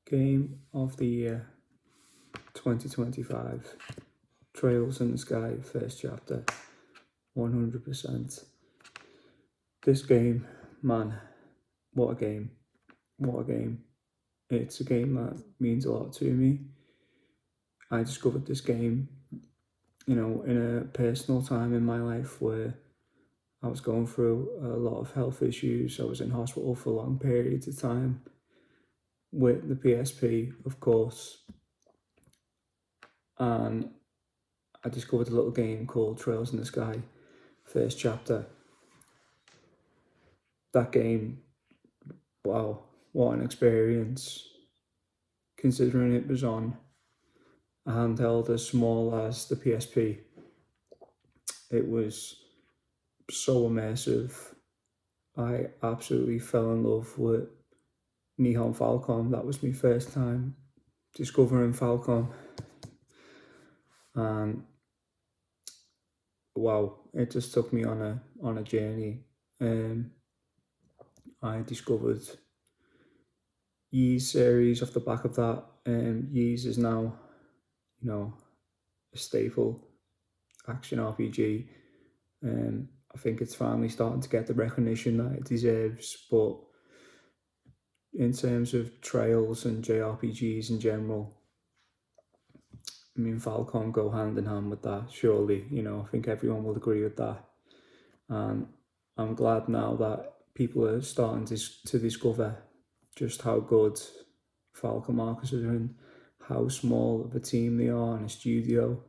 Game of the Year 2025. Trails in the Sky, first chapter. 100%. This game, man, what a game. What a game. It's a game that means a lot to me. I discovered this game, in a personal time in my life where I was going through a lot of health issues. I was in hospital for long periods of time with the PSP, of course. And I discovered a little game called Trails in the Sky, first chapter. That game, wow, what an experience. Considering it was on a handheld as small as the PSP, it was so immersive. I absolutely fell in love with Nihon Falcom. That was my first time discovering Falcom. And wow, it just took me on a journey. I discovered Ys series off the back of that. Ys is now, a staple action RPG. I think it's finally starting to get the recognition that it deserves. But in terms of Trails and JRPGs in general, I mean, Falcom go hand in hand with that, surely. I think everyone will agree with that. And I'm glad now that people are starting to discover just how good Falcom Marcus are and how small of a team they are in a studio.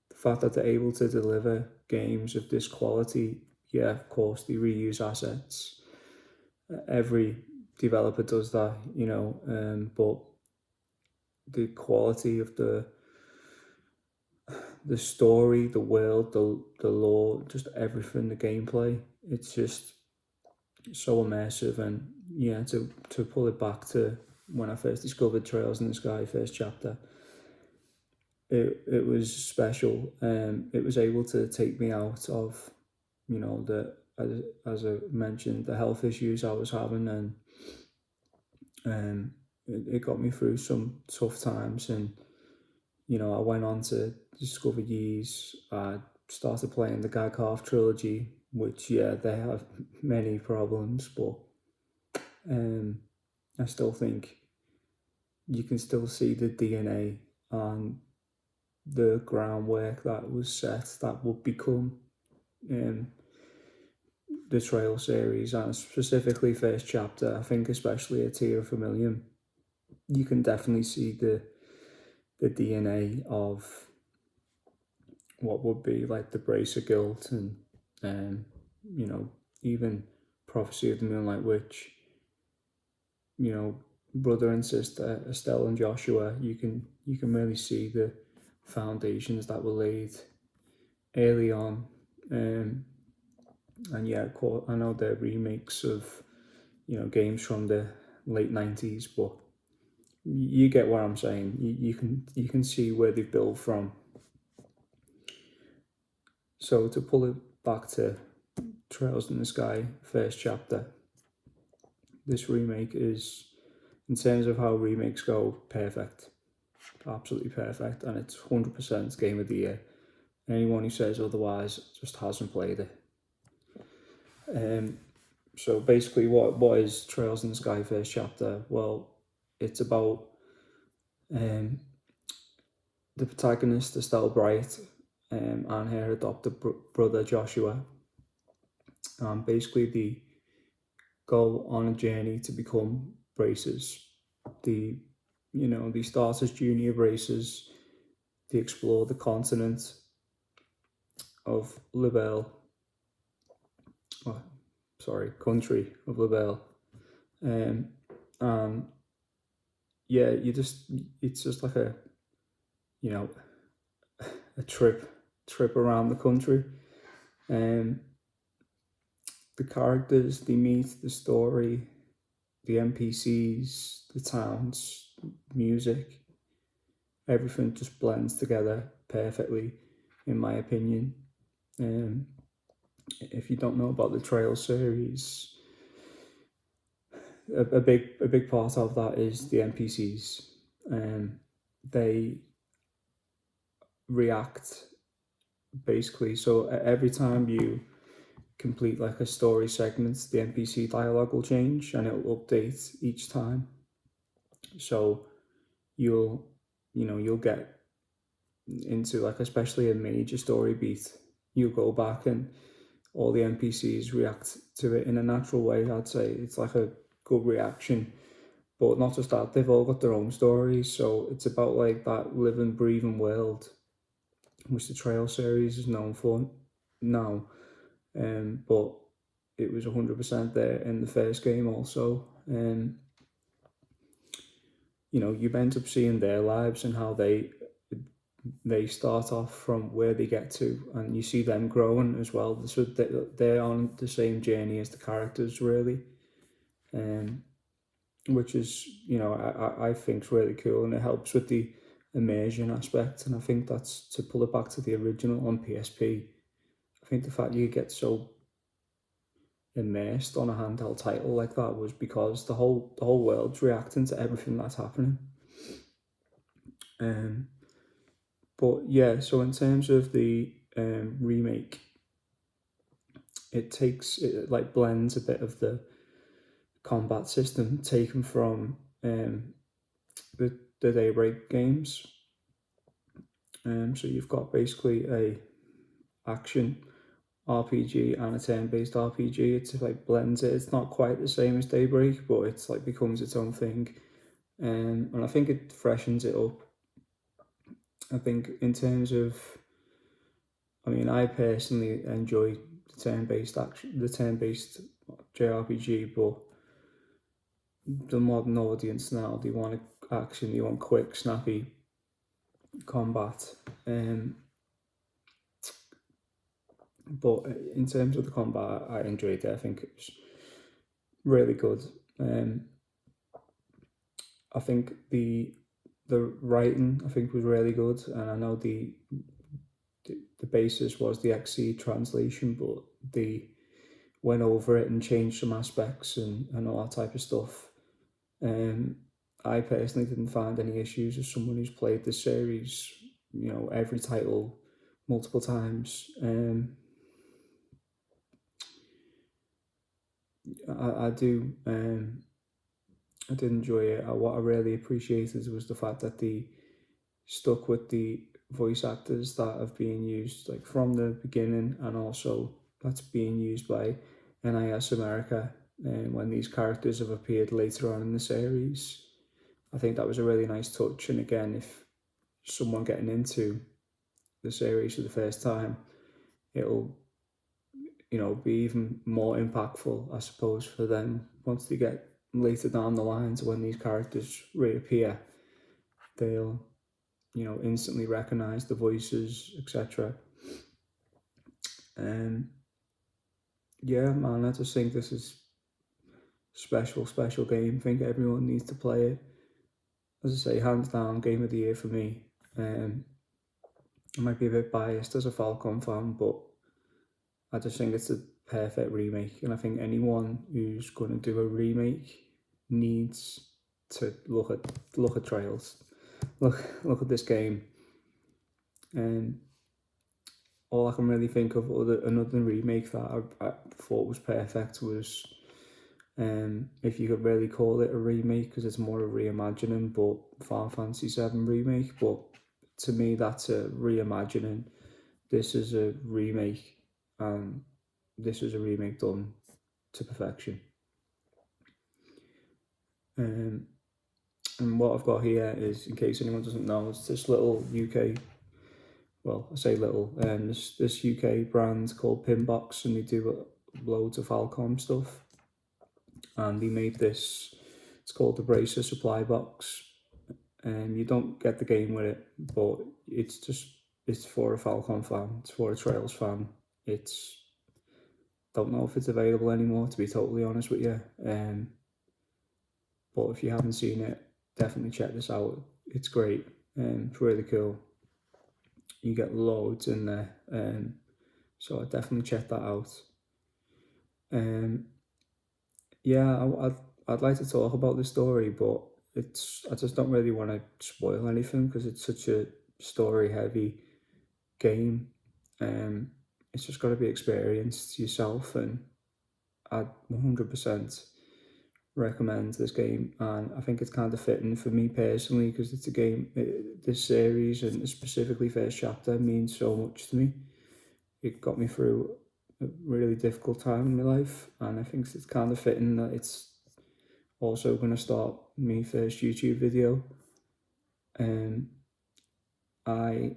The fact that they're able to deliver games of this quality, yeah, of course, they reuse assets. Every developer does that, but the quality of the story, the world, the lore, just everything, the gameplay, it's just so immersive. And yeah, to pull it back to when I first discovered Trails in the Sky, first chapter, it was special. It was able to take me out of, as I mentioned, the health issues I was having, and it got me through some tough times. And I went on to discover Ys. I started playing the Gag Half trilogy, which, yeah, they have many problems, but I still think you can still see the DNA and the groundwork that was set that would become the Trail series, and specifically first chapter. I think especially a Tear of Vermilion, you can definitely see the DNA of what would be like the Bracer Guild and even Prophecy of the Moonlight Witch. Brother and sister Estelle and Joshua. You can really see the foundations that were laid early on. And yeah, I know they're remakes of games from the late 90s, but you get what I'm saying. You can see where they built from. So to pull it back to Trails in the Sky, first chapter, this remake is, in terms of how remakes go, perfect. Absolutely perfect. And it's 100% Game of the Year. Anyone who says otherwise just hasn't played it. So basically, what is Trails in the Sky first chapter? Well, it's about the protagonist, Estelle Bright, and her adopted brother, Joshua. Basically, they go on a journey to become bracers. They start as junior bracers. They explore the continent of Libelle. Country of Libelle. And yeah, it's just like a trip around the country. The characters they meet, the story, the NPCs, the towns, music, everything just blends together perfectly, in my opinion. If you don't know about the Trail series, a big part of that is the NPCs. They react basically. So every time you complete like a story segment, the NPC dialogue will change and it'll update each time. So you'll you'll get into like especially a major story beat, you'll go back and all the NPCs react to it in a natural way. I'd say it's like a good reaction. But not just that, they've all got their own stories. So it's about like that living, breathing world which the Trail series is known for now. But it was 100% there in the first game also. You end up seeing their lives and how they start off from where they get to, and you see them growing as well. So they're on the same journey as the characters, really, which is I think is really cool, and it helps with the immersion aspect. And I think that's to pull it back to the original on PSP. I think the fact you get so immersed on a handheld title like that was because the whole world's reacting to everything that's happening. But yeah, so in terms of the remake, it like blends a bit of the combat system taken from the Daybreak games. So you've got basically a action RPG and a turn-based RPG. It's like blends it. It's not quite the same as Daybreak, but it's like becomes its own thing. And I think it freshens it up. I think in terms of, I personally enjoy the turn-based JRPG, but the modern audience now, they want action, they want quick, snappy combat. But in terms of the combat, I enjoyed it. I think it was really good. I think the writing I think was really good, and I know the basis was the XC translation, but they went over it and changed some aspects and all that type of stuff. I personally didn't find any issues as someone who's played this series, every title multiple times. I do. I did enjoy it. What I really appreciated was the fact that they stuck with the voice actors that have been used like from the beginning, and also that's being used by NIS America when these characters have appeared later on in the series. I think that was a really nice touch, and again, if someone getting into the series for the first time, it'll be even more impactful, I suppose, for them once they get later down the line to when these characters reappear. They'll instantly recognize the voices, etc. And yeah, man, I just think this is special game. I think everyone needs to play it. As I say, hands down, game of the year for me. I might be a bit biased as a Falcon fan, but I just think it's a perfect remake, and I think anyone who's going to do a remake needs to look at Trails, look at this game. And all I can really think of another remake that I thought was perfect was, if you could really call it a remake, because it's more a reimagining, but Final Fantasy VII remake. But to me, that's a reimagining. This is a remake, and this was a remake done to perfection. And what I've got here is, in case anyone doesn't know, it's this little UK, well, I say little, this UK brand called Pinbox, and they do loads of Falcom stuff. And they made this, it's called the Bracer Supply Box. And you don't get the game with it, but it's for a Falcon fan, it's for a Trails fan. Don't know if it's available anymore, to be totally honest with you. But if you haven't seen it, definitely check this out. It's great. It's really cool. You get loads in there. So I definitely check that out. Yeah, I'd like to talk about the story, but I just don't really want to spoil anything because it's such a story heavy game. Um, it's just got to be experienced yourself, and I'd 100% recommend this game. And I think it's kind of fitting for me personally because it's a game. This series and specifically first chapter means so much to me. It got me through a really difficult time in my life, and I think it's kind of fitting that it's also going to start my first YouTube video. And I,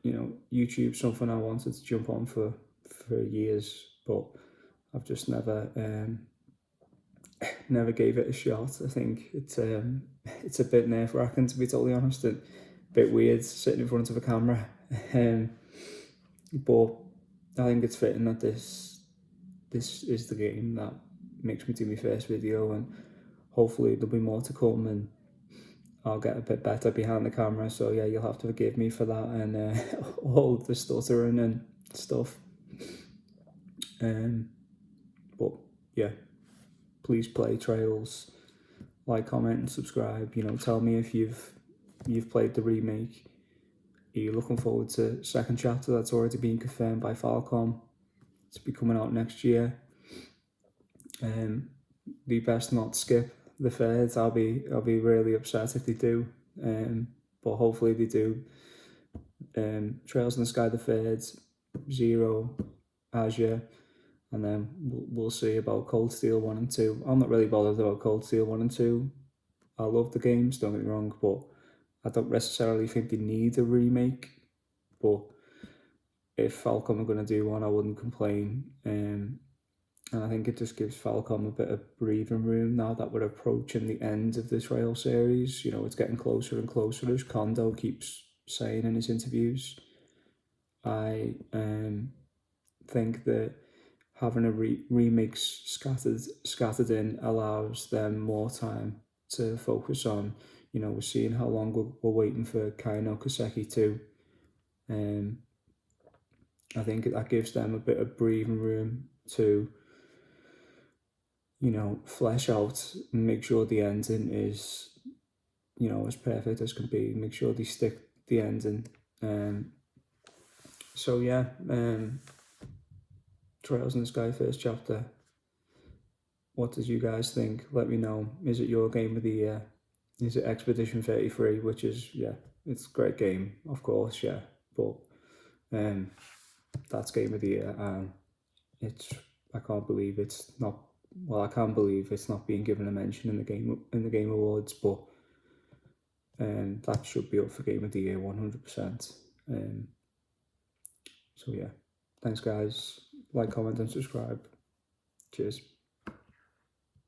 YouTube's something I wanted to jump on for years, but I've just never gave it a shot. I think it's a bit nerve wracking, to be totally honest, and a bit weird sitting in front of a camera. But I think it's fitting that this is the game that makes me do my first video, and hopefully there'll be more to come, and I'll get a bit better behind the camera. So yeah, you'll have to forgive me for that and all the stuttering and stuff. But yeah, please play Trails, like, comment, and subscribe. Tell me if you've played the remake. Are you looking forward to second chapter that's already been confirmed by Falcom? It's be coming out next year. They best not skip the third. I'll be really upset if they do. But hopefully they do. Trails in the Sky the third, Zero, Azure, and then we'll see about Cold Steel 1 and 2. I'm not really bothered about Cold Steel 1 and 2. I love the games, don't get me wrong, but I don't necessarily think they need a remake. But if Falcom are going to do one, I wouldn't complain. And I think it just gives Falcom a bit of breathing room now that we're approaching the end of this Trail series. It's getting closer and closer, as Kondo keeps saying in his interviews. I think that having a remix scattered in allows them more time to focus on. We're seeing how long we're waiting for Kaino Kaseki 2. I think that gives them a bit of breathing room to flesh out and make sure the ending is as perfect as can be, make sure they stick the ending. So yeah, Trails in the Sky first chapter. What did you guys think? Let me know. Is it your game of the year? Is it Expedition 33, which is, it's a great game, of course, but that's game of the year, and I can't believe it's not. Well, I can't believe it's not being given a mention in the game awards, but that should be up for game of the year 100%. So yeah, thanks guys. Like, comment, and subscribe. Cheers.